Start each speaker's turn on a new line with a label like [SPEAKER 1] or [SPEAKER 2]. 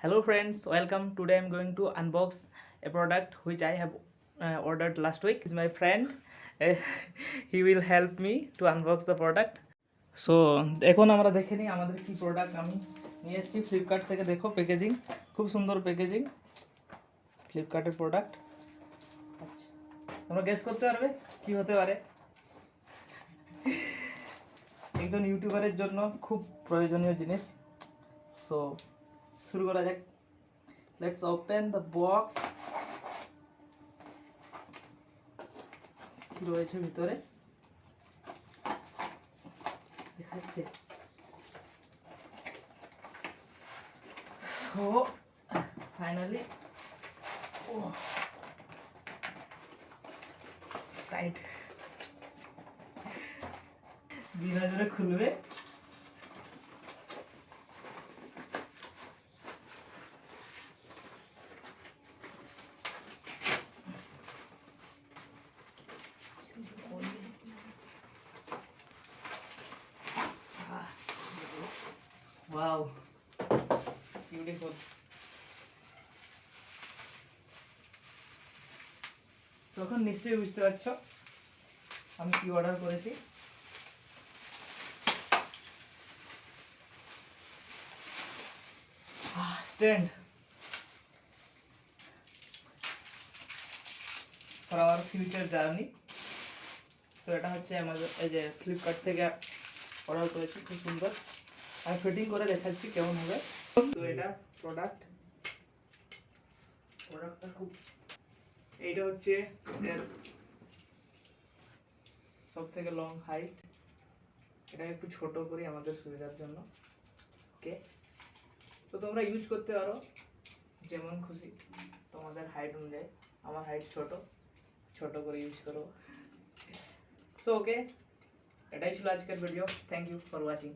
[SPEAKER 1] Hello friends, welcome. Today I'm going to unbox a product which I have ordered last week. Is my friend. Uh, he will help me to unbox the product. So এখন আমরা দেখে নিই আমাদের কি product আমি নিয়ে এসেছি Flipkart থেকে। দেখো প্যাকেজিং, খুব সুন্দর প্যাকেজিং, ফ্লিপকার্টের প্রোডাক্ট। আচ্ছা, তোমরা গেস করতে পারবে কি হতে পারে? একজন ইউটিউবারের জন্য খুব প্রয়োজনীয় জিনিস। সো শুরু করা যাক। Let's open the box. কি রয়েছে ভিতরে দেখাচ্ছে। So finally, oh, tight. বিনা জোরে খুলবে। Wow, beautiful. So এখন নিশ্চয়ই বুঝতে পারছো আমি কি অর্ডার করেছি। Stand for our future journey. So এটা হচ্ছে আমাদের এই যে ফ্লিপকার্ট থেকে অর্ডার করেছি, খুব সুন্দর। আমি ফিটিং করে দেখাচ্ছি কেমন হবে। তো এটা প্রোডাক্টটা খুব, এইটা হচ্ছে এর সব থেকে লং হাইট। এটা একটু ছোট করি আমাদের সুবিধার জন্য। ওকে, তো তোমরা ইউজ করতে পারো যেমন খুশি তোমাদের হাইট অনুযায়ী। আমার হাইট ছোট করে ইউজ করো। সো ওকে, এটাই ছিল আজকের video. Thank you for watching.